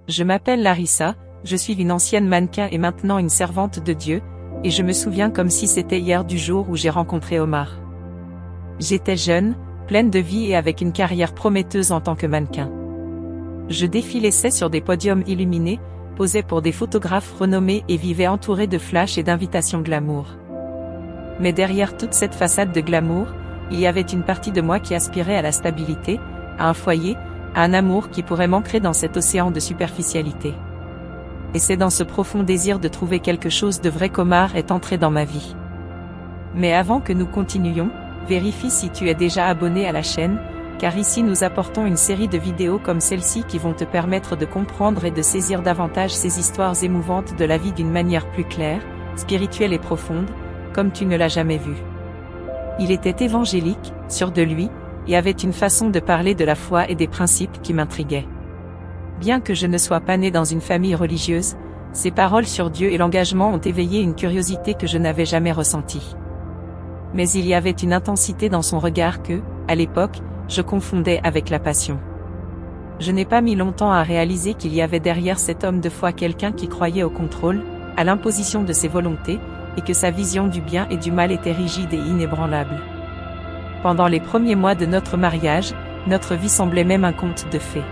Je m'appelle Larissa, je suis une ancienne mannequin et maintenant une servante de Dieu, et je me souviens comme si c'était hier du jour où j'ai rencontré Omar. J'étais jeune, pleine de vie et avec une carrière prometteuse en tant que mannequin. Je défilais sur des podiums illuminés, posais pour des photographes renommés et vivais entourée de flashs et d'invitations glamour. Mais derrière toute cette façade de glamour, il y avait une partie de moi qui aspirait à la stabilité, à un foyer, à un amour qui pourrait m'ancrer dans cet océan de superficialité. Et c'est dans ce profond désir de trouver quelque chose de vrai qu'Omar est entré dans ma vie. Mais avant que nous continuions, vérifie si tu es déjà abonné à la chaîne, car ici nous apportons une série de vidéos comme celle-ci qui vont te permettre de comprendre et de saisir davantage ces histoires émouvantes de la vie d'une manière plus claire, spirituelle et profonde, comme tu ne l'as jamais vu. Il était évangélique, sûr de lui, et avait une façon de parler de la foi et des principes qui m'intriguaient. Bien que je ne sois pas né dans une famille religieuse, ses paroles sur Dieu et l'engagement ont éveillé une curiosité que je n'avais jamais ressentie. Mais il y avait une intensité dans son regard que, à l'époque, je confondais avec la passion. Je n'ai pas mis longtemps à réaliser qu'il y avait derrière cet homme de foi quelqu'un qui croyait au contrôle, à l'imposition de ses volontés, et que sa vision du bien et du mal était rigide et inébranlable. Pendant les premiers mois de notre mariage, notre vie semblait même un conte de fées.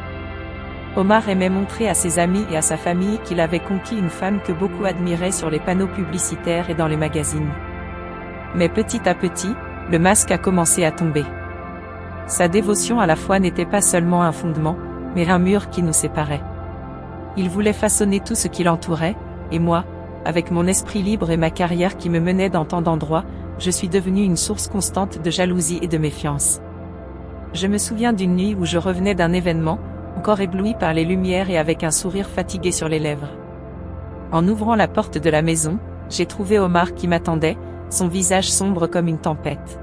Omar aimait montrer à ses amis et à sa famille qu'il avait conquis une femme que beaucoup admiraient sur les panneaux publicitaires et dans les magazines. Mais petit à petit, le masque a commencé à tomber. Sa dévotion à la foi n'était pas seulement un fondement, mais un mur qui nous séparait. Il voulait façonner tout ce qui l'entourait, et moi, avec mon esprit libre et ma carrière qui me menait dans tant d'endroits, je suis devenue une source constante de jalousie et de méfiance. Je me souviens d'une nuit où je revenais d'un événement, encore ébloui par les lumières et avec un sourire fatigué sur les lèvres. En ouvrant la porte de la maison, j'ai trouvé Omar qui m'attendait, son visage sombre comme une tempête.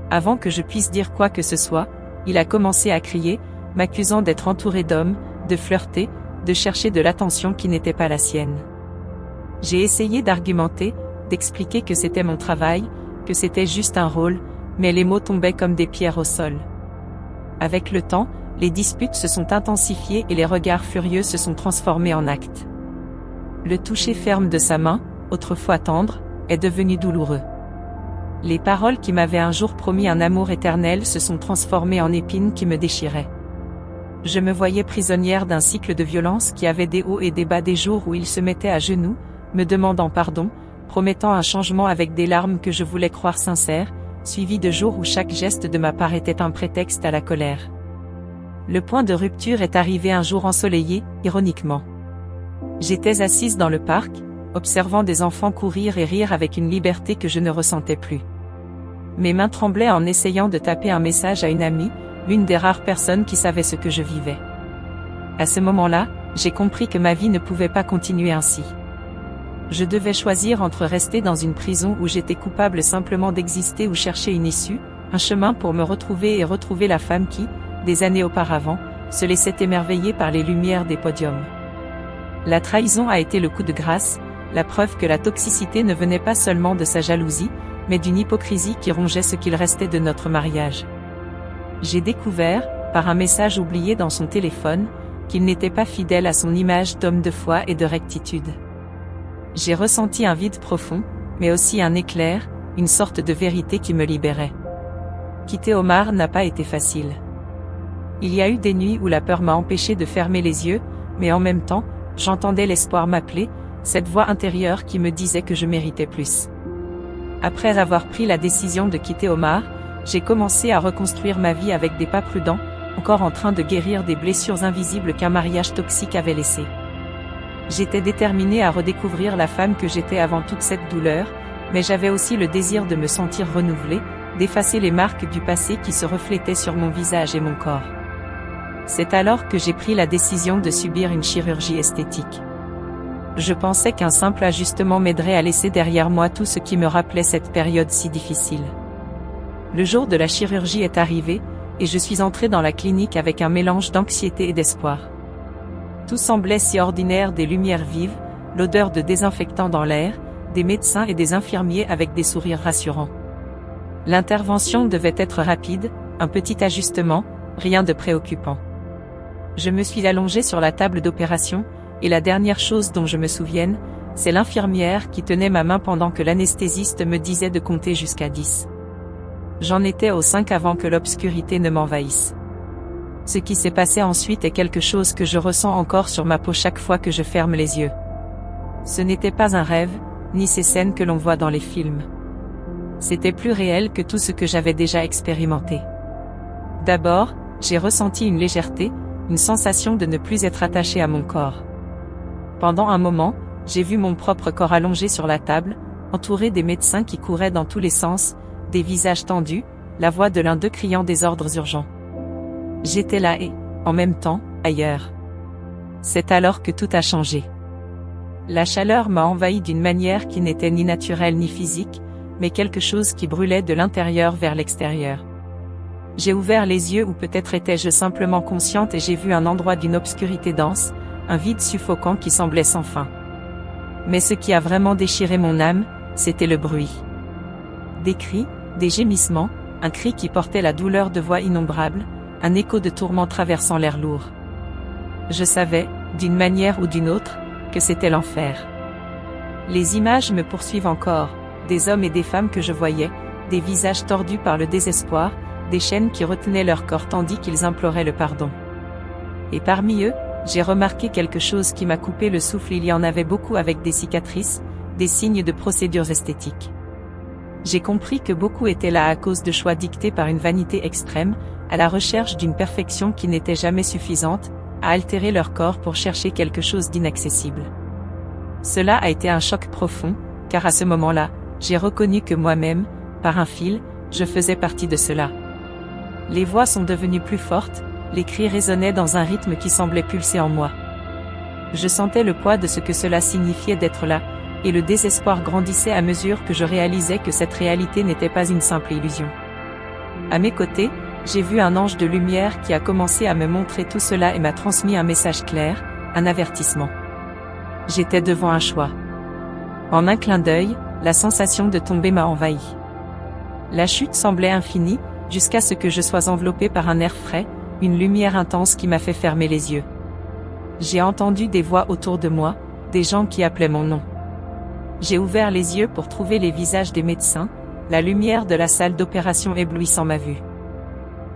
Avant que je puisse dire quoi que ce soit, il a commencé à crier, m'accusant d'être entouré d'hommes, de flirter, de chercher de l'attention qui n'était pas la sienne. J'ai essayé d'argumenter, d'expliquer que c'était mon travail, que c'était juste un rôle, mais les mots tombaient comme des pierres au sol. Avec le temps, les disputes se sont intensifiées et les regards furieux se sont transformés en actes. Le toucher ferme de sa main, autrefois tendre, est devenu douloureux. Les paroles qui m'avaient un jour promis un amour éternel se sont transformées en épines qui me déchiraient. Je me voyais prisonnière d'un cycle de violence qui avait des hauts et des bas, des jours où il se mettait à genoux, me demandant pardon, promettant un changement avec des larmes que je voulais croire sincères, suivis de jours où chaque geste de ma part était un prétexte à la colère. Le point de rupture est arrivé un jour ensoleillé, ironiquement. J'étais assise dans le parc, observant des enfants courir et rire avec une liberté que je ne ressentais plus. Mes mains tremblaient en essayant de taper un message à une amie, l'une des rares personnes qui savait ce que je vivais. À ce moment-là, j'ai compris que ma vie ne pouvait pas continuer ainsi. Je devais choisir entre rester dans une prison où j'étais coupable simplement d'exister ou chercher une issue, un chemin pour me retrouver et retrouver la femme qui, des années auparavant, se laissait émerveiller par les lumières des podiums. La trahison a été le coup de grâce, la preuve que la toxicité ne venait pas seulement de sa jalousie, mais d'une hypocrisie qui rongeait ce qu'il restait de notre mariage. J'ai découvert, par un message oublié dans son téléphone, qu'il n'était pas fidèle à son image d'homme de foi et de rectitude. J'ai ressenti un vide profond, mais aussi un éclair, une sorte de vérité qui me libérait. Quitter Omar n'a pas été facile. Il y a eu des nuits où la peur m'a empêché de fermer les yeux, mais en même temps, j'entendais l'espoir m'appeler, cette voix intérieure qui me disait que je méritais plus. Après avoir pris la décision de quitter Omar, j'ai commencé à reconstruire ma vie avec des pas prudents, encore en train de guérir des blessures invisibles qu'un mariage toxique avait laissées. J'étais déterminée à redécouvrir la femme que j'étais avant toute cette douleur, mais j'avais aussi le désir de me sentir renouvelée, d'effacer les marques du passé qui se reflétaient sur mon visage et mon corps. C'est alors que j'ai pris la décision de subir une chirurgie esthétique. Je pensais qu'un simple ajustement m'aiderait à laisser derrière moi tout ce qui me rappelait cette période si difficile. Le jour de la chirurgie est arrivé, et je suis entrée dans la clinique avec un mélange d'anxiété et d'espoir. Tout semblait si ordinaire, des lumières vives, l'odeur de désinfectant dans l'air, des médecins et des infirmiers avec des sourires rassurants. L'intervention devait être rapide, un petit ajustement, rien de préoccupant. Je me suis allongée sur la table d'opération, et la dernière chose dont je me souvienne, c'est l'infirmière qui tenait ma main pendant que l'anesthésiste me disait de compter jusqu'à 10. J'en étais au 5 avant que l'obscurité ne m'envahisse. Ce qui s'est passé ensuite est quelque chose que je ressens encore sur ma peau chaque fois que je ferme les yeux. Ce n'était pas un rêve, ni ces scènes que l'on voit dans les films. C'était plus réel que tout ce que j'avais déjà expérimenté. D'abord, j'ai ressenti une légèreté, une sensation de ne plus être attaché à mon corps. Pendant un moment, j'ai vu mon propre corps allongé sur la table, entouré des médecins qui couraient dans tous les sens, des visages tendus, la voix de l'un d'eux criant des ordres urgents. J'étais là et, en même temps, ailleurs. C'est alors que tout a changé. La chaleur m'a envahi d'une manière qui n'était ni naturelle ni physique, mais quelque chose qui brûlait de l'intérieur vers l'extérieur. J'ai ouvert les yeux ou peut-être étais-je simplement consciente et j'ai vu un endroit d'une obscurité dense, un vide suffocant qui semblait sans fin. Mais ce qui a vraiment déchiré mon âme, c'était le bruit. Des cris, des gémissements, un cri qui portait la douleur de voix innombrables, un écho de tourment traversant l'air lourd. Je savais, d'une manière ou d'une autre, que c'était l'enfer. Les images me poursuivent encore, des hommes et des femmes que je voyais, des visages tordus par le désespoir, des chaînes qui retenaient leur corps tandis qu'ils imploraient le pardon. Et parmi eux, j'ai remarqué quelque chose qui m'a coupé le souffle. Il y en avait beaucoup avec des cicatrices, des signes de procédures esthétiques. J'ai compris que beaucoup étaient là à cause de choix dictés par une vanité extrême, à la recherche d'une perfection qui n'était jamais suffisante, à altérer leur corps pour chercher quelque chose d'inaccessible. Cela a été un choc profond, car à ce moment-là, j'ai reconnu que moi-même, par un fil, je faisais partie de cela. Les voix sont devenues plus fortes, les cris résonnaient dans un rythme qui semblait pulser en moi. Je sentais le poids de ce que cela signifiait d'être là, et le désespoir grandissait à mesure que je réalisais que cette réalité n'était pas une simple illusion. À mes côtés, j'ai vu un ange de lumière qui a commencé à me montrer tout cela et m'a transmis un message clair, un avertissement. J'étais devant un choix. En un clin d'œil, la sensation de tomber m'a envahi. La chute semblait infinie, jusqu'à ce que je sois enveloppé par un air frais, une lumière intense qui m'a fait fermer les yeux. J'ai entendu des voix autour de moi, des gens qui appelaient mon nom. J'ai ouvert les yeux pour trouver les visages des médecins, la lumière de la salle d'opération éblouissant ma vue.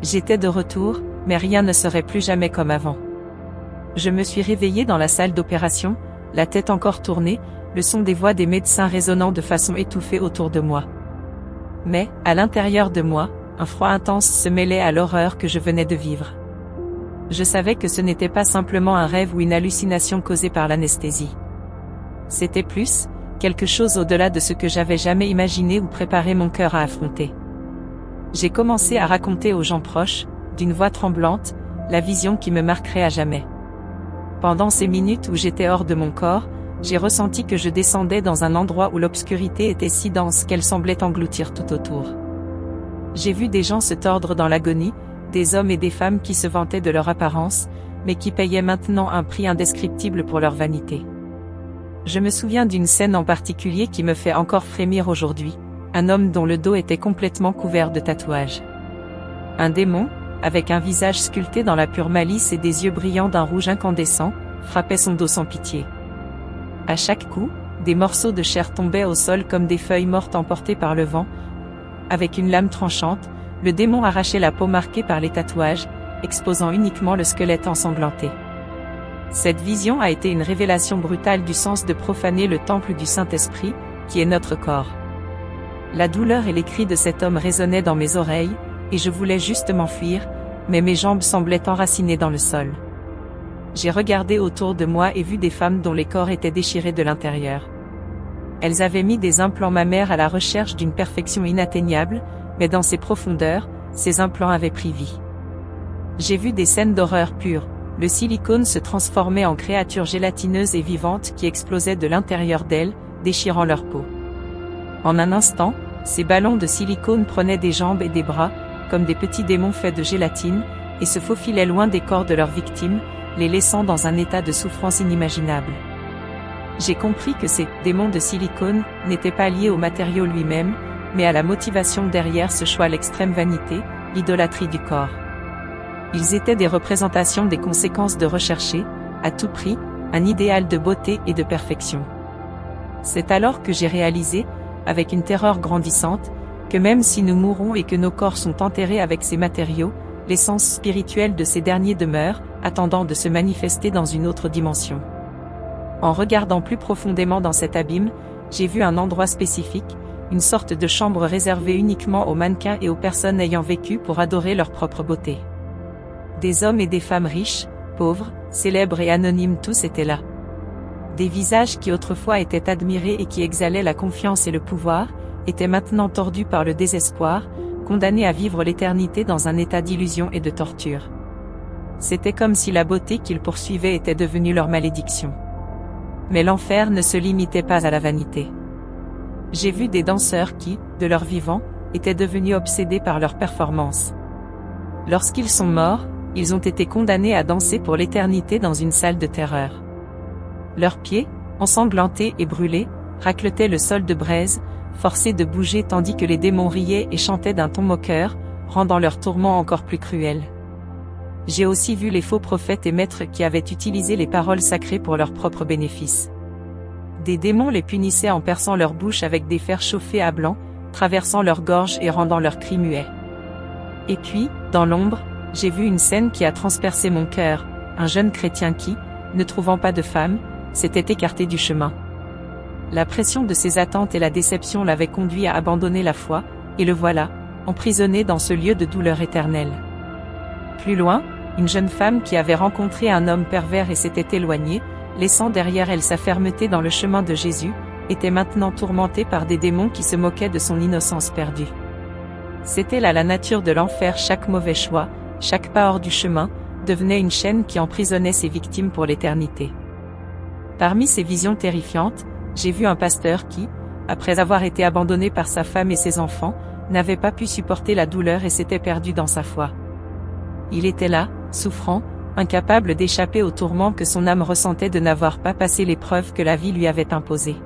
J'étais de retour, mais rien ne serait plus jamais comme avant. Je me suis réveillé dans la salle d'opération, la tête encore tournée, le son des voix des médecins résonnant de façon étouffée autour de moi. Mais, à l'intérieur de moi, un froid intense se mêlait à l'horreur que je venais de vivre. Je savais que ce n'était pas simplement un rêve ou une hallucination causée par l'anesthésie. C'était plus, quelque chose au-delà de ce que j'avais jamais imaginé ou préparé mon cœur à affronter. J'ai commencé à raconter aux gens proches, d'une voix tremblante, la vision qui me marquerait à jamais. Pendant ces minutes où j'étais hors de mon corps, j'ai ressenti que je descendais dans un endroit où l'obscurité était si dense qu'elle semblait engloutir tout autour. J'ai vu des gens se tordre dans l'agonie, des hommes et des femmes qui se vantaient de leur apparence, mais qui payaient maintenant un prix indescriptible pour leur vanité. Je me souviens d'une scène en particulier qui me fait encore frémir aujourd'hui, un homme dont le dos était complètement couvert de tatouages. Un démon, avec un visage sculpté dans la pure malice et des yeux brillants d'un rouge incandescent, frappait son dos sans pitié. À chaque coup, des morceaux de chair tombaient au sol comme des feuilles mortes emportées par le vent. Avec une lame tranchante, le démon arrachait la peau marquée par les tatouages, exposant uniquement le squelette ensanglanté. Cette vision a été une révélation brutale du sens de profaner le temple du Saint-Esprit, qui est notre corps. La douleur et les cris de cet homme résonnaient dans mes oreilles, et je voulais juste m'enfuir, mais mes jambes semblaient enracinées dans le sol. J'ai regardé autour de moi et vu des femmes dont les corps étaient déchirés de l'intérieur. Elles avaient mis des implants mammaires à la recherche d'une perfection inatteignable, mais dans ces profondeurs, ces implants avaient pris vie. J'ai vu des scènes d'horreur pure, le silicone se transformait en créatures gélatineuses et vivantes qui explosaient de l'intérieur d'elles, déchirant leur peau. En un instant, ces ballons de silicone prenaient des jambes et des bras, comme des petits démons faits de gélatine, et se faufilaient loin des corps de leurs victimes, les laissant dans un état de souffrance inimaginable. J'ai compris que ces démons de silicone n'étaient pas liés au matériau lui-même, mais à la motivation derrière ce choix, l'extrême vanité, l'idolâtrie du corps. Ils étaient des représentations des conséquences de rechercher, à tout prix, un idéal de beauté et de perfection. C'est alors que j'ai réalisé, avec une terreur grandissante, que même si nous mourons et que nos corps sont enterrés avec ces matériaux, l'essence spirituelle de ces derniers demeure, attendant de se manifester dans une autre dimension. En regardant plus profondément dans cet abîme, j'ai vu un endroit spécifique, une sorte de chambre réservée uniquement aux mannequins et aux personnes ayant vécu pour adorer leur propre beauté. Des hommes et des femmes riches, pauvres, célèbres et anonymes, tous étaient là. Des visages qui autrefois étaient admirés et qui exhalaient la confiance et le pouvoir, étaient maintenant tordus par le désespoir, condamnés à vivre l'éternité dans un état d'illusion et de torture. C'était comme si la beauté qu'ils poursuivaient était devenue leur malédiction. Mais l'enfer ne se limitait pas à la vanité. J'ai vu des danseurs qui, de leur vivant, étaient devenus obsédés par leur performance. Lorsqu'ils sont morts, ils ont été condamnés à danser pour l'éternité dans une salle de terreur. Leurs pieds, ensanglantés et brûlés, racletaient le sol de braise, forcés de bouger tandis que les démons riaient et chantaient d'un ton moqueur, rendant leur tourment encore plus cruel. J'ai aussi vu les faux prophètes et maîtres qui avaient utilisé les paroles sacrées pour leur propre bénéfice. Des démons les punissaient en perçant leur bouche avec des fers chauffés à blanc, traversant leur gorge et rendant leurs cris muets. Et puis, dans l'ombre, j'ai vu une scène qui a transpercé mon cœur, un jeune chrétien qui, ne trouvant pas de femme, s'était écarté du chemin. La pression de ses attentes et la déception l'avaient conduit à abandonner la foi, et le voilà, emprisonné dans ce lieu de douleur éternelle. Plus loin, une jeune femme qui avait rencontré un homme pervers et s'était éloignée, laissant derrière elle sa fermeté dans le chemin de Jésus, était maintenant tourmentée par des démons qui se moquaient de son innocence perdue. C'était là la nature de l'enfer, chaque mauvais choix, chaque pas hors du chemin, devenait une chaîne qui emprisonnait ses victimes pour l'éternité. Parmi ces visions terrifiantes, j'ai vu un pasteur qui, après avoir été abandonné par sa femme et ses enfants, n'avait pas pu supporter la douleur et s'était perdu dans sa foi. Il était là, souffrant, incapable d'échapper aux tourments que son âme ressentait de n'avoir pas passé l'épreuve que la vie lui avait imposée.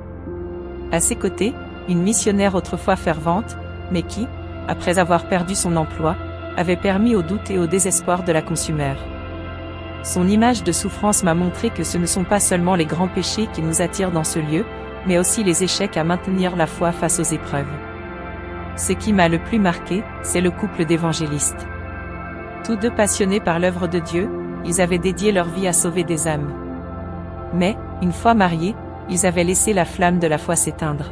À ses côtés, une missionnaire autrefois fervente, mais qui, après avoir perdu son emploi, avait permis au doute et au désespoir de la consumer. Son image de souffrance m'a montré que ce ne sont pas seulement les grands péchés qui nous attirent dans ce lieu, mais aussi les échecs à maintenir la foi face aux épreuves. Ce qui m'a le plus marqué, c'est le couple d'évangélistes. Tous deux passionnés par l'œuvre de Dieu, ils avaient dédié leur vie à sauver des âmes. Mais, une fois mariés, ils avaient laissé la flamme de la foi s'éteindre.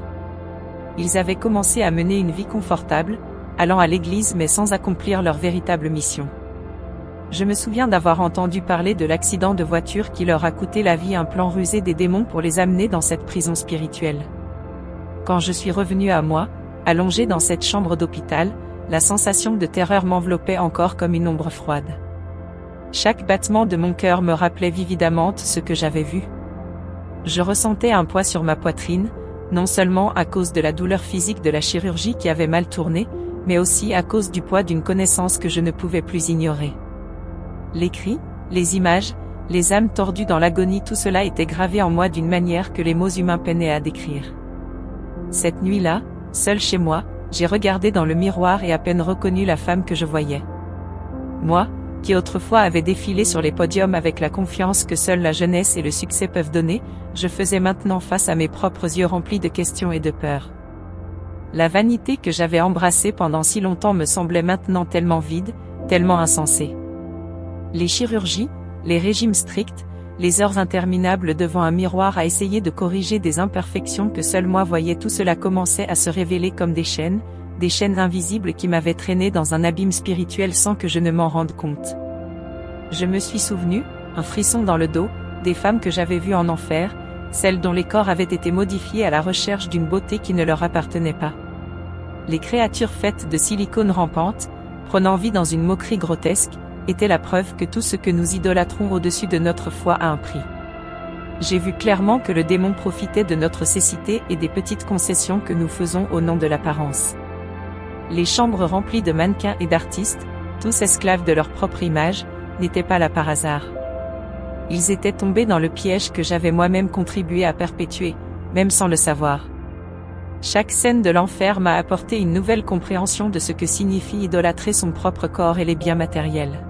Ils avaient commencé à mener une vie confortable, allant à l'église mais sans accomplir leur véritable mission. Je me souviens d'avoir entendu parler de l'accident de voiture qui leur a coûté la vie, un plan rusé des démons pour les amener dans cette prison spirituelle. Quand je suis revenu à moi, allongé dans cette chambre d'hôpital, la sensation de terreur m'enveloppait encore comme une ombre froide. Chaque battement de mon cœur me rappelait vividement ce que j'avais vu. Je ressentais un poids sur ma poitrine, non seulement à cause de la douleur physique de la chirurgie qui avait mal tourné, mais aussi à cause du poids d'une connaissance que je ne pouvais plus ignorer. Les cris, les images, les âmes tordues dans l'agonie, tout cela était gravé en moi d'une manière que les mots humains peinaient à décrire. Cette nuit-là, seul chez moi, j'ai regardé dans le miroir et à peine reconnu la femme que je voyais. Moi, qui autrefois avait défilé sur les podiums avec la confiance que seule la jeunesse et le succès peuvent donner, je faisais maintenant face à mes propres yeux remplis de questions et de peur. La vanité que j'avais embrassée pendant si longtemps me semblait maintenant tellement vide, tellement insensée. Les chirurgies, les régimes stricts, les heures interminables devant un miroir à essayer de corriger des imperfections que seul moi voyais, tout cela commençait à se révéler comme des chaînes invisibles qui m'avaient traîné dans un abîme spirituel sans que je ne m'en rende compte. Je me suis souvenu, un frisson dans le dos, des femmes que j'avais vues en enfer, celles dont les corps avaient été modifiés à la recherche d'une beauté qui ne leur appartenait pas. Les créatures faites de silicone rampante, prenant vie dans une moquerie grotesque, étaient la preuve que tout ce que nous idolâtrons au-dessus de notre foi a un prix. J'ai vu clairement que le démon profitait de notre cécité et des petites concessions que nous faisons au nom de l'apparence. Les chambres remplies de mannequins et d'artistes, tous esclaves de leur propre image, n'étaient pas là par hasard. Ils étaient tombés dans le piège que j'avais moi-même contribué à perpétuer, même sans le savoir. Chaque scène de l'enfer m'a apporté une nouvelle compréhension de ce que signifie idolâtrer son propre corps et les biens matériels.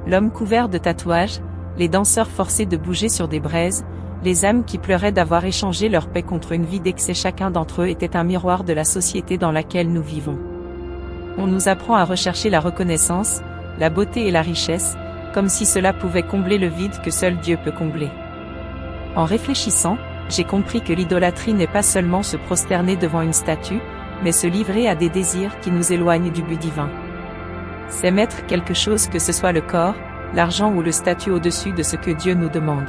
L'homme couvert de tatouages, les danseurs forcés de bouger sur des braises, les âmes qui pleuraient d'avoir échangé leur paix contre une vie d'excès. Chacun d'entre eux était un miroir de la société dans laquelle nous vivons. On nous apprend à rechercher la reconnaissance, la beauté et la richesse, comme si cela pouvait combler le vide que seul Dieu peut combler. En réfléchissant, j'ai compris que l'idolâtrie n'est pas seulement se prosterner devant une statue, mais se livrer à des désirs qui nous éloignent du but divin. C'est mettre quelque chose, que ce soit le corps, l'argent ou le statut, au-dessus de ce que Dieu nous demande.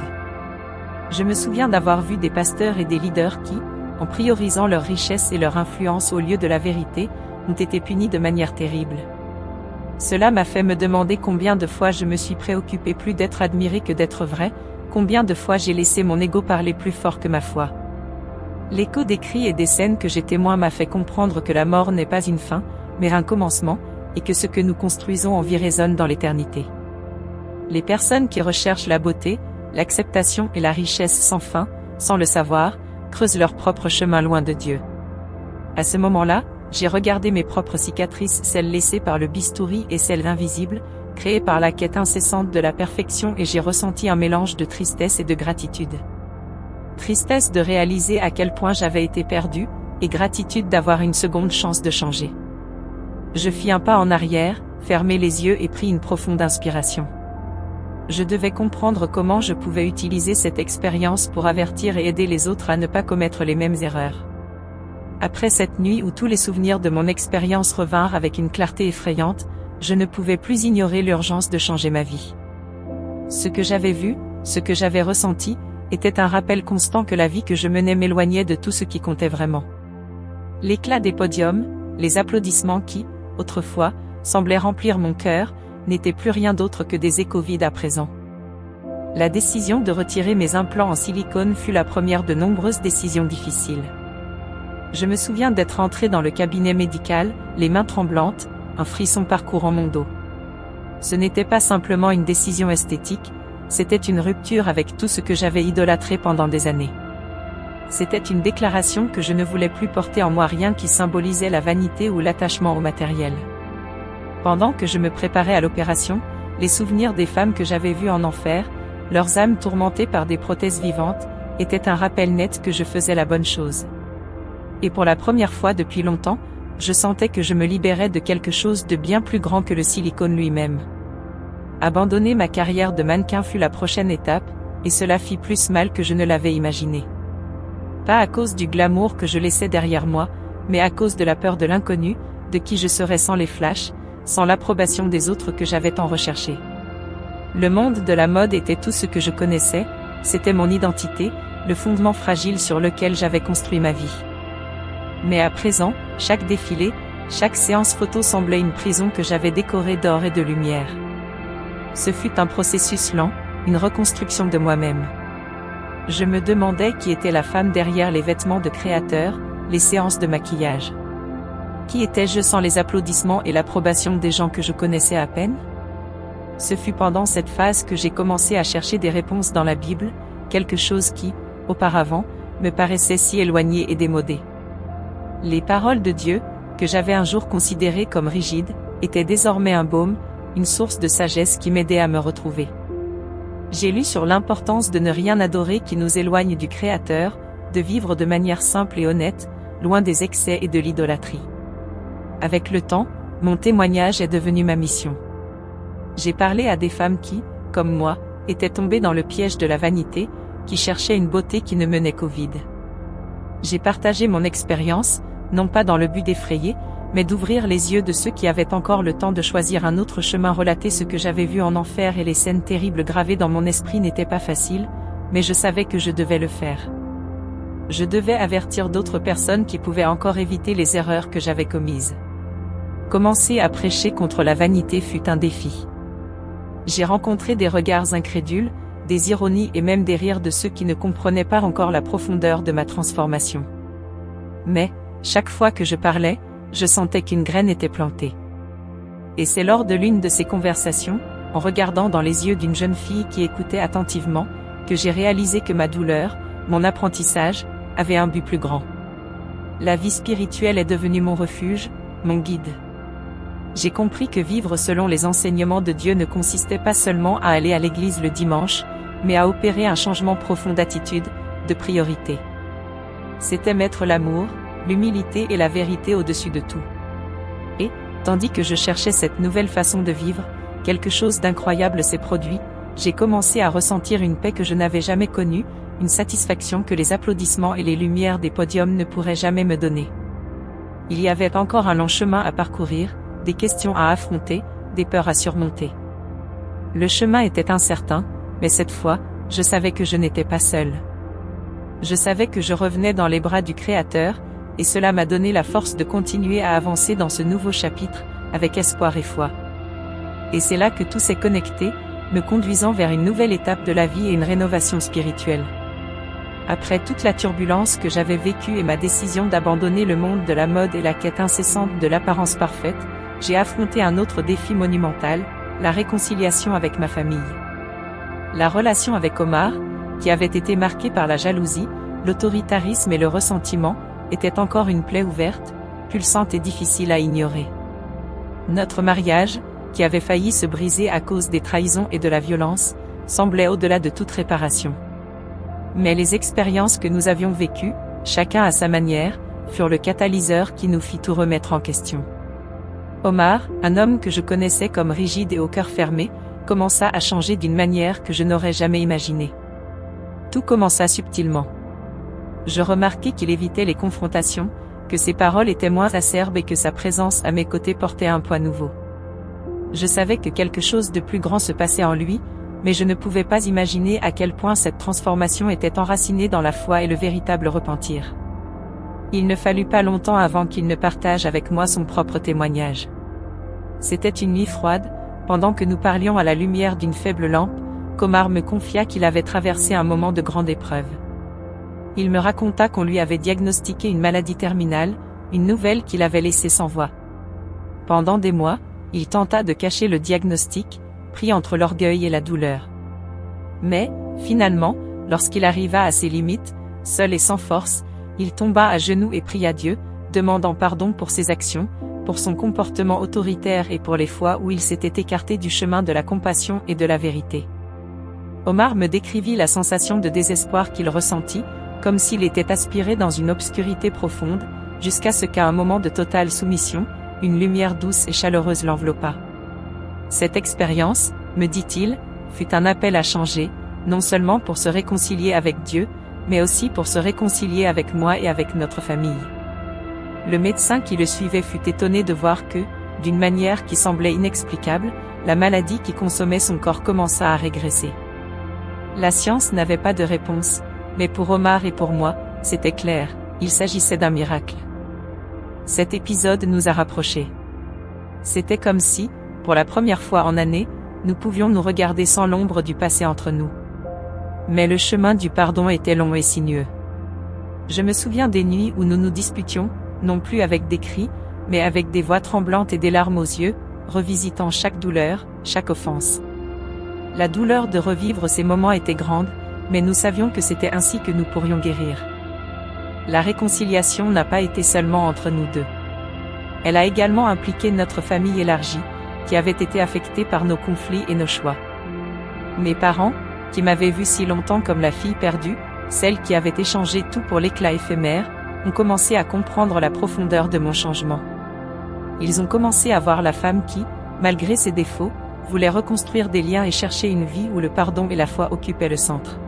Je me souviens d'avoir vu des pasteurs et des leaders qui, en priorisant leur richesse et leur influence au lieu de la vérité, ont été punis de manière terrible. Cela m'a fait me demander combien de fois je me suis préoccupé plus d'être admiré que d'être vrai, combien de fois j'ai laissé mon ego parler plus fort que ma foi. L'écho des cris et des scènes que j'ai témoins m'a fait comprendre que la mort n'est pas une fin, mais un commencement, et que ce que nous construisons en vie résonne dans l'éternité. Les personnes qui recherchent la beauté, l'acceptation et la richesse sans fin, sans le savoir, creusent leur propre chemin loin de Dieu. À ce moment-là, j'ai regardé mes propres cicatrices, celles laissées par le bistouri et celles invisibles, créées par la quête incessante de la perfection, et j'ai ressenti un mélange de tristesse et de gratitude. Tristesse de réaliser à quel point j'avais été perdu, et gratitude d'avoir une seconde chance de changer. Je fis un pas en arrière, fermai les yeux et pris une profonde inspiration. Je devais comprendre comment je pouvais utiliser cette expérience pour avertir et aider les autres à ne pas commettre les mêmes erreurs. Après cette nuit où tous les souvenirs de mon expérience revinrent avec une clarté effrayante, je ne pouvais plus ignorer l'urgence de changer ma vie. Ce que j'avais vu, ce que j'avais ressenti, était un rappel constant que la vie que je menais m'éloignait de tout ce qui comptait vraiment. L'éclat des podiums, les applaudissements qui, autrefois, semblaient remplir mon cœur, n'étaient plus rien d'autre que des échos vides à présent. La décision de retirer mes implants en silicone fut la première de nombreuses décisions difficiles. Je me souviens d'être entré dans le cabinet médical, les mains tremblantes, un frisson parcourant mon dos. Ce n'était pas simplement une décision esthétique, c'était une rupture avec tout ce que j'avais idolâtré pendant des années. C'était une déclaration que je ne voulais plus porter en moi rien qui symbolisait la vanité ou l'attachement au matériel. Pendant que je me préparais à l'opération, les souvenirs des femmes que j'avais vues en enfer, leurs âmes tourmentées par des prothèses vivantes, étaient un rappel net que je faisais la bonne chose. Et pour la première fois depuis longtemps, je sentais que je me libérais de quelque chose de bien plus grand que le silicone lui-même. Abandonner ma carrière de mannequin fut la prochaine étape, et cela fit plus mal que je ne l'avais imaginé. Pas à cause du glamour que je laissais derrière moi, mais à cause de la peur de l'inconnu, de qui je serais sans les flashs, sans l'approbation des autres que j'avais tant recherché. Le monde de la mode était tout ce que je connaissais, c'était mon identité, le fondement fragile sur lequel j'avais construit ma vie. Mais à présent, chaque défilé, chaque séance photo semblait une prison que j'avais décorée d'or et de lumière. Ce fut un processus lent, une reconstruction de moi-même. Je me demandais qui était la femme derrière les vêtements de créateur, les séances de maquillage. Qui étais-je sans les applaudissements et l'approbation des gens que je connaissais à peine? Ce fut pendant cette phase que j'ai commencé à chercher des réponses dans la Bible, quelque chose qui, auparavant, me paraissait si éloigné et démodé. Les paroles de Dieu, que j'avais un jour considérées comme rigides, étaient désormais un baume, une source de sagesse qui m'aidait à me retrouver. J'ai lu sur l'importance de ne rien adorer qui nous éloigne du Créateur, de vivre de manière simple et honnête, loin des excès et de l'idolâtrie. Avec le temps, mon témoignage est devenu ma mission. J'ai parlé à des femmes qui, comme moi, étaient tombées dans le piège de la vanité, qui cherchaient une beauté qui ne menait qu'au vide. J'ai partagé mon expérience, non pas dans le but d'effrayer, mais d'ouvrir les yeux de ceux qui avaient encore le temps de choisir un autre chemin. Relater ce que j'avais vu en enfer et les scènes terribles gravées dans mon esprit n'était pas facile, mais je savais que je devais le faire. Je devais avertir d'autres personnes qui pouvaient encore éviter les erreurs que j'avais commises. Commencer à prêcher contre la vanité fut un défi. J'ai rencontré des regards incrédules, des ironies et même des rires de ceux qui ne comprenaient pas encore la profondeur de ma transformation. Mais, chaque fois que je parlais, je sentais qu'une graine était plantée. Et c'est lors de l'une de ces conversations, en regardant dans les yeux d'une jeune fille qui écoutait attentivement, que j'ai réalisé que ma douleur, mon apprentissage, avait un but plus grand. La vie spirituelle est devenue mon refuge, mon guide. J'ai compris que vivre selon les enseignements de Dieu ne consistait pas seulement à aller à l'église le dimanche, mais à opérer un changement profond d'attitude, de priorité. C'était mettre l'amour, l'humilité et la vérité au-dessus de tout. Et, tandis que je cherchais cette nouvelle façon de vivre, quelque chose d'incroyable s'est produit, j'ai commencé à ressentir une paix que je n'avais jamais connue, une satisfaction que les applaudissements et les lumières des podiums ne pourraient jamais me donner. Il y avait encore un long chemin à parcourir, des questions à affronter, des peurs à surmonter. Le chemin était incertain, mais cette fois, je savais que je n'étais pas seul. Je savais que je revenais dans les bras du Créateur, et cela m'a donné la force de continuer à avancer dans ce nouveau chapitre, avec espoir et foi. Et c'est là que tout s'est connecté, me conduisant vers une nouvelle étape de la vie et une rénovation spirituelle. Après toute la turbulence que j'avais vécue et ma décision d'abandonner le monde de la mode et la quête incessante de l'apparence parfaite, j'ai affronté un autre défi monumental, la réconciliation avec ma famille. La relation avec Omar, qui avait été marquée par la jalousie, l'autoritarisme et le ressentiment, était encore une plaie ouverte, pulsante et difficile à ignorer. Notre mariage, qui avait failli se briser à cause des trahisons et de la violence, semblait au-delà de toute réparation. Mais les expériences que nous avions vécues, chacun à sa manière, furent le catalyseur qui nous fit tout remettre en question. Omar, un homme que je connaissais comme rigide et au cœur fermé, commença à changer d'une manière que je n'aurais jamais imaginée. Tout commença subtilement. Je remarquai qu'il évitait les confrontations, que ses paroles étaient moins acerbes et que sa présence à mes côtés portait un poids nouveau. Je savais que quelque chose de plus grand se passait en lui, mais je ne pouvais pas imaginer à quel point cette transformation était enracinée dans la foi et le véritable repentir. Il ne fallut pas longtemps avant qu'il ne partage avec moi son propre témoignage. C'était une nuit froide, pendant que nous parlions à la lumière d'une faible lampe, qu'Omar me confia qu'il avait traversé un moment de grande épreuve. Il me raconta qu'on lui avait diagnostiqué une maladie terminale, une nouvelle qu'il avait laissée sans voix. Pendant des mois, il tenta de cacher le diagnostic, pris entre l'orgueil et la douleur. Mais, finalement, lorsqu'il arriva à ses limites, seul et sans force, il tomba à genoux et pria Dieu, demandant pardon pour ses actions, pour son comportement autoritaire et pour les fois où il s'était écarté du chemin de la compassion et de la vérité. Omar me décrivit la sensation de désespoir qu'il ressentit, comme s'il était aspiré dans une obscurité profonde, jusqu'à ce qu'à un moment de totale soumission, une lumière douce et chaleureuse l'enveloppa. Cette expérience, me dit-il, fut un appel à changer, non seulement pour se réconcilier avec Dieu, mais aussi pour se réconcilier avec moi et avec notre famille. Le médecin qui le suivait fut étonné de voir que, d'une manière qui semblait inexplicable, la maladie qui consommait son corps commença à régresser. La science n'avait pas de réponse, mais pour Omar et pour moi, c'était clair, il s'agissait d'un miracle. Cet épisode nous a rapprochés. C'était comme si, pour la première fois en années, nous pouvions nous regarder sans l'ombre du passé entre nous. Mais le chemin du pardon était long et sinueux. Je me souviens des nuits où nous nous disputions, non plus avec des cris, mais avec des voix tremblantes et des larmes aux yeux, revisitant chaque douleur, chaque offense. La douleur de revivre ces moments était grande, mais nous savions que c'était ainsi que nous pourrions guérir. La réconciliation n'a pas été seulement entre nous deux. Elle a également impliqué notre famille élargie, qui avait été affectée par nos conflits et nos choix. Mes parents, qui m'avaient vue si longtemps comme la fille perdue, celle qui avait échangé tout pour l'éclat éphémère, ont commencé à comprendre la profondeur de mon changement. Ils ont commencé à voir la femme qui, malgré ses défauts, voulait reconstruire des liens et chercher une vie où le pardon et la foi occupaient le centre.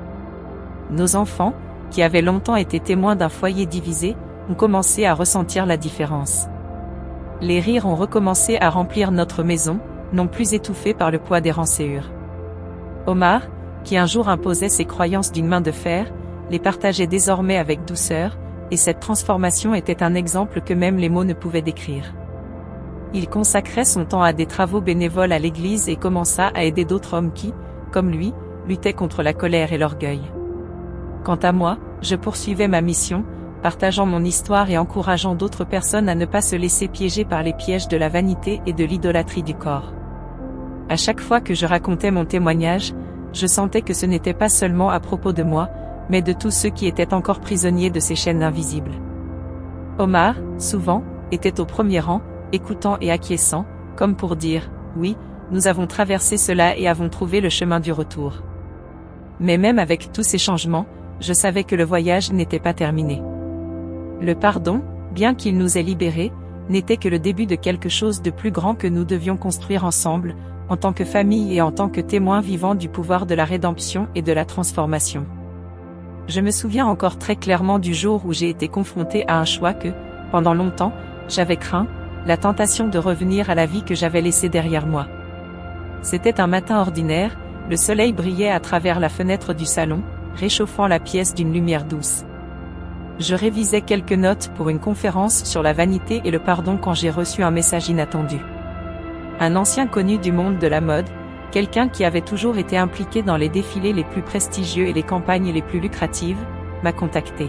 Nos enfants, qui avaient longtemps été témoins d'un foyer divisé, ont commencé à ressentir la différence. Les rires ont recommencé à remplir notre maison, non plus étouffés par le poids des rançures. Omar, qui un jour imposait ses croyances d'une main de fer, les partageait désormais avec douceur, et cette transformation était un exemple que même les mots ne pouvaient décrire. Il consacrait son temps à des travaux bénévoles à l'église et commença à aider d'autres hommes qui, comme lui, luttaient contre la colère et l'orgueil. Quant à moi, je poursuivais ma mission, partageant mon histoire et encourageant d'autres personnes à ne pas se laisser piéger par les pièges de la vanité et de l'idolâtrie du corps. À chaque fois que je racontais mon témoignage, je sentais que ce n'était pas seulement à propos de moi, mais de tous ceux qui étaient encore prisonniers de ces chaînes invisibles. Omar, souvent, était au premier rang, écoutant et acquiesçant, comme pour dire, oui, nous avons traversé cela et avons trouvé le chemin du retour. Mais même avec tous ces changements, je savais que le voyage n'était pas terminé. Le pardon, bien qu'il nous ait libérés, n'était que le début de quelque chose de plus grand que nous devions construire ensemble, en tant que famille et en tant que témoins vivants du pouvoir de la rédemption et de la transformation. Je me souviens encore très clairement du jour où j'ai été confronté à un choix que, pendant longtemps, j'avais craint, la tentation de revenir à la vie que j'avais laissée derrière moi. C'était un matin ordinaire, le soleil brillait à travers la fenêtre du salon, réchauffant la pièce d'une lumière douce. Je révisais quelques notes pour une conférence sur la vanité et le pardon quand j'ai reçu un message inattendu. Un ancien connu du monde de la mode, quelqu'un qui avait toujours été impliqué dans les défilés les plus prestigieux et les campagnes les plus lucratives, m'a contacté.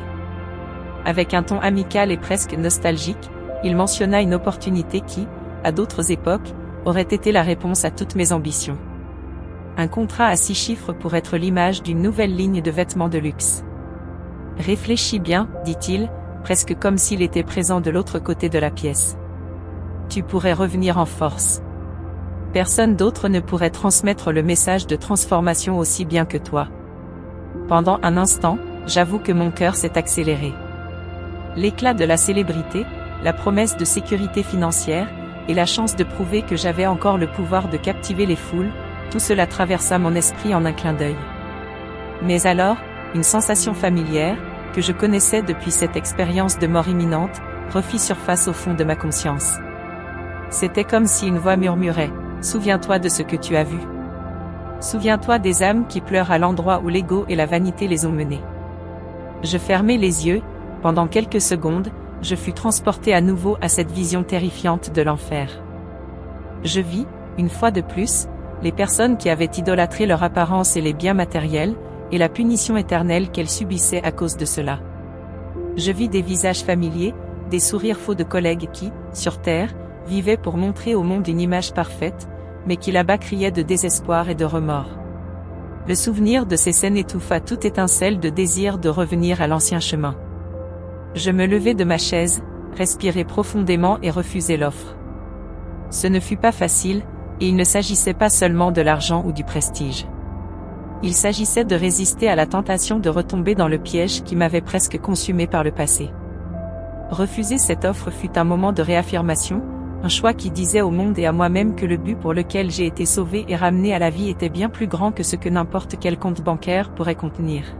Avec un ton amical et presque nostalgique, il mentionna une opportunité qui, à d'autres époques, aurait été la réponse à toutes mes ambitions. Un contrat à 6 chiffres pour être l'image d'une nouvelle ligne de vêtements de luxe. Réfléchis bien, dit-il, presque comme s'il était présent de l'autre côté de la pièce. Tu pourrais revenir en force. Personne d'autre ne pourrait transmettre le message de transformation aussi bien que toi. Pendant un instant, j'avoue que mon cœur s'est accéléré. L'éclat de la célébrité, la promesse de sécurité financière, et la chance de prouver que j'avais encore le pouvoir de captiver les foules, tout cela traversa mon esprit en un clin d'œil. Mais alors, une sensation familière, que je connaissais depuis cette expérience de mort imminente, refit surface au fond de ma conscience. C'était comme si une voix murmurait, « Souviens-toi de ce que tu as vu. Souviens-toi des âmes qui pleurent à l'endroit où l'ego et la vanité les ont menées. » Je fermai les yeux, pendant quelques secondes, je fus transporté à nouveau à cette vision terrifiante de l'enfer. Je vis, une fois de plus, les personnes qui avaient idolâtré leur apparence et les biens matériels, et la punition éternelle qu'elles subissaient à cause de cela. Je vis des visages familiers, des sourires faux de collègues qui, sur terre, vivaient pour montrer au monde une image parfaite, mais qui là-bas criaient de désespoir et de remords. Le souvenir de ces scènes étouffa toute étincelle de désir de revenir à l'ancien chemin. Je me levai de ma chaise, respirai profondément et refusai l'offre. Ce ne fut pas facile, et il ne s'agissait pas seulement de l'argent ou du prestige. Il s'agissait de résister à la tentation de retomber dans le piège qui m'avait presque consumé par le passé. Refuser cette offre fut un moment de réaffirmation, un choix qui disait au monde et à moi-même que le but pour lequel j'ai été sauvé et ramené à la vie était bien plus grand que ce que n'importe quel compte bancaire pourrait contenir.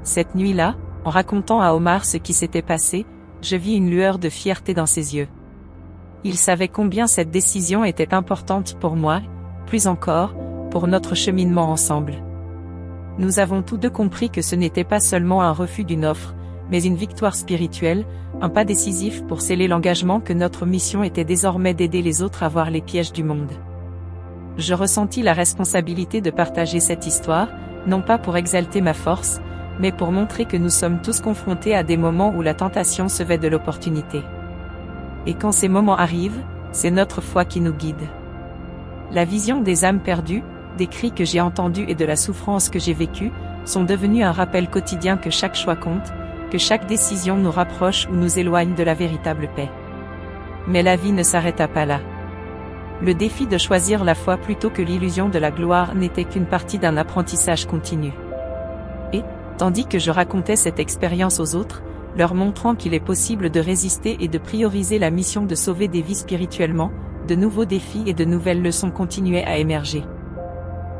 Cette nuit-là, en racontant à Omar ce qui s'était passé, je vis une lueur de fierté dans ses yeux. Il savait combien cette décision était importante pour moi, plus encore, pour notre cheminement ensemble. Nous avons tous deux compris que ce n'était pas seulement un refus d'une offre, mais une victoire spirituelle, un pas décisif pour sceller l'engagement que notre mission était désormais d'aider les autres à voir les pièges du monde. Je ressentis la responsabilité de partager cette histoire, non pas pour exalter ma force, mais pour montrer que nous sommes tous confrontés à des moments où la tentation se vêt de l'opportunité. Et quand ces moments arrivent, c'est notre foi qui nous guide. La vision des âmes perdues, des cris que j'ai entendus et de la souffrance que j'ai vécue, sont devenus un rappel quotidien que chaque choix compte, que chaque décision nous rapproche ou nous éloigne de la véritable paix. Mais la vie ne s'arrêta pas là. Le défi de choisir la foi plutôt que l'illusion de la gloire n'était qu'une partie d'un apprentissage continu. Et, tandis que je racontais cette expérience aux autres, leur montrant qu'il est possible de résister et de prioriser la mission de sauver des vies spirituellement, de nouveaux défis et de nouvelles leçons continuaient à émerger.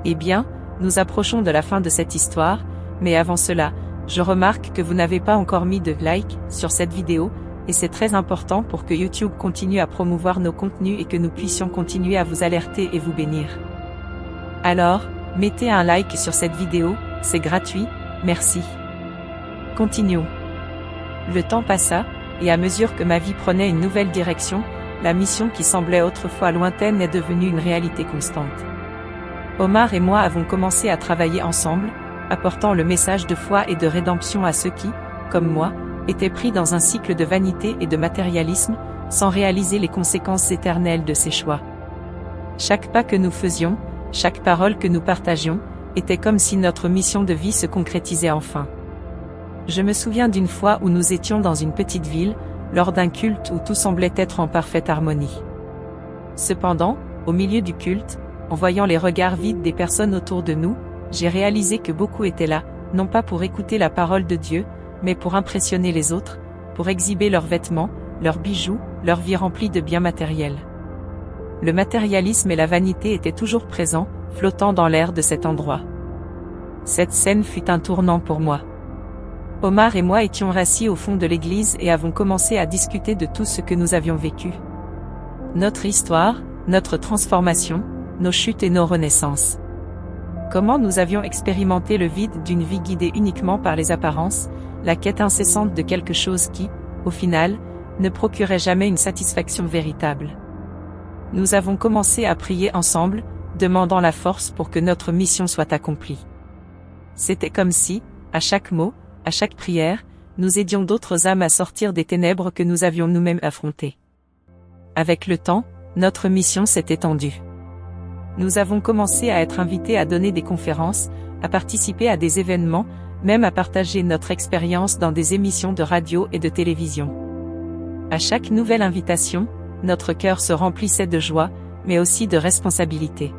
Eh bien, nous approchons de la fin de cette histoire, mais avant cela, je remarque que vous n'avez pas encore mis de like sur cette vidéo, et c'est très important pour que YouTube continue à promouvoir nos contenus et que nous puissions continuer à vous alerter et vous bénir. Alors, mettez un like sur cette vidéo, c'est gratuit, merci. Continuons. Le temps passa, et à mesure que ma vie prenait une nouvelle direction, la mission qui semblait autrefois lointaine est devenue une réalité constante. Omar et moi avons commencé à travailler ensemble, apportant le message de foi et de rédemption à ceux qui, comme moi, étaient pris dans un cycle de vanité et de matérialisme, sans réaliser les conséquences éternelles de ces choix. Chaque pas que nous faisions, chaque parole que nous partagions, était comme si notre mission de vie se concrétisait enfin. Je me souviens d'une fois où nous étions dans une petite ville, lors d'un culte où tout semblait être en parfaite harmonie. Cependant, au milieu du culte, en voyant les regards vides des personnes autour de nous, j'ai réalisé que beaucoup étaient là, non pas pour écouter la parole de Dieu, mais pour impressionner les autres, pour exhiber leurs vêtements, leurs bijoux, leur vie remplie de biens matériels. Le matérialisme et la vanité étaient toujours présents, flottant dans l'air de cet endroit. Cette scène fut un tournant pour moi. Omar et moi étions assis au fond de l'église et avons commencé à discuter de tout ce que nous avions vécu. Notre histoire, notre transformation, nos chutes et nos renaissances. Comment nous avions expérimenté le vide d'une vie guidée uniquement par les apparences, la quête incessante de quelque chose qui, au final, ne procurait jamais une satisfaction véritable. Nous avons commencé à prier ensemble, demandant la force pour que notre mission soit accomplie. C'était comme si, à chaque mot, à chaque prière, nous aidions d'autres âmes à sortir des ténèbres que nous avions nous-mêmes affrontées. Avec le temps, notre mission s'est étendue. Nous avons commencé à être invités à donner des conférences, à participer à des événements, même à partager notre expérience dans des émissions de radio et de télévision. À chaque nouvelle invitation, notre cœur se remplissait de joie, mais aussi de responsabilité.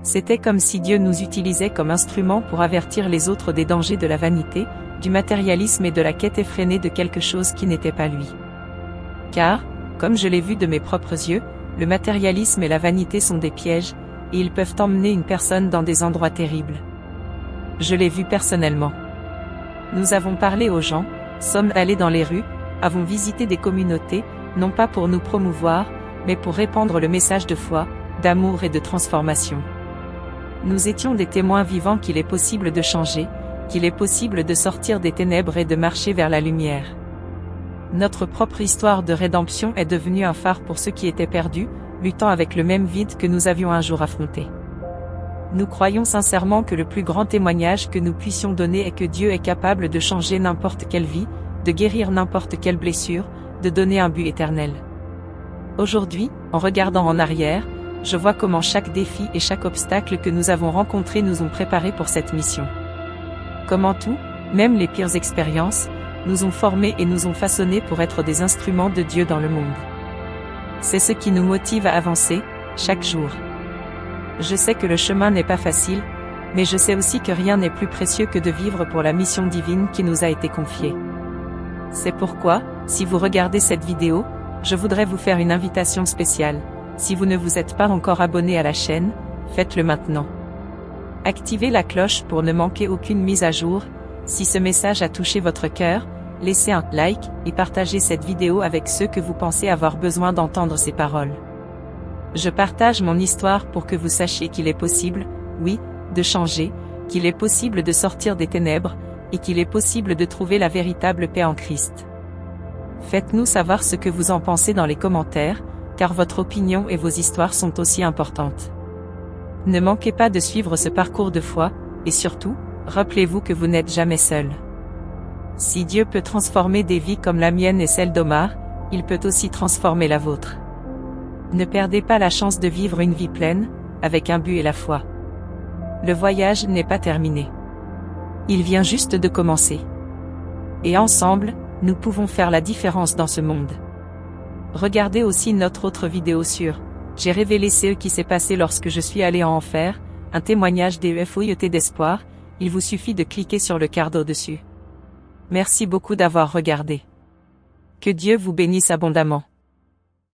C'était comme si Dieu nous utilisait comme instrument pour avertir les autres des dangers de la vanité, du matérialisme et de la quête effrénée de quelque chose qui n'était pas lui. Car, comme je l'ai vu de mes propres yeux, le matérialisme et la vanité sont des pièges, et ils peuvent emmener une personne dans des endroits terribles. Je l'ai vu personnellement. Nous avons parlé aux gens, sommes allés dans les rues, avons visité des communautés, non pas pour nous promouvoir, mais pour répandre le message de foi, d'amour et de transformation. Nous étions des témoins vivants qu'il est possible de changer, qu'il est possible de sortir des ténèbres et de marcher vers la lumière. Notre propre histoire de rédemption est devenue un phare pour ceux qui étaient perdus, luttant avec le même vide que nous avions un jour affronté. Nous croyons sincèrement que le plus grand témoignage que nous puissions donner est que Dieu est capable de changer n'importe quelle vie, de guérir n'importe quelle blessure, de donner un but éternel. Aujourd'hui, en regardant en arrière, je vois comment chaque défi et chaque obstacle que nous avons rencontré nous ont préparés pour cette mission. Comment tout, même les pires expériences, nous ont formés et nous ont façonnés pour être des instruments de Dieu dans le monde. C'est ce qui nous motive à avancer, chaque jour. Je sais que le chemin n'est pas facile, mais je sais aussi que rien n'est plus précieux que de vivre pour la mission divine qui nous a été confiée. C'est pourquoi, si vous regardez cette vidéo, je voudrais vous faire une invitation spéciale. Si vous ne vous êtes pas encore abonné à la chaîne, faites-le maintenant. Activez la cloche pour ne manquer aucune mise à jour. Si ce message a touché votre cœur, laissez un like et partagez cette vidéo avec ceux que vous pensez avoir besoin d'entendre ces paroles. Je partage mon histoire pour que vous sachiez qu'il est possible, oui, de changer, qu'il est possible de sortir des ténèbres, et qu'il est possible de trouver la véritable paix en Christ. Faites-nous savoir ce que vous en pensez dans les commentaires, car votre opinion et vos histoires sont aussi importantes. Ne manquez pas de suivre ce parcours de foi, et surtout, rappelez-vous que vous n'êtes jamais seul. Si Dieu peut transformer des vies comme la mienne et celle d'Omar, il peut aussi transformer la vôtre. Ne perdez pas la chance de vivre une vie pleine, avec un but et la foi. Le voyage n'est pas terminé. Il vient juste de commencer. Et ensemble, nous pouvons faire la différence dans ce monde. Regardez aussi notre autre vidéo sur « J'ai révélé ce qui s'est passé lorsque je suis allé en enfer », un témoignage des FOIET d'espoir, il vous suffit de cliquer sur le card au-dessus. Merci beaucoup d'avoir regardé. Que Dieu vous bénisse abondamment.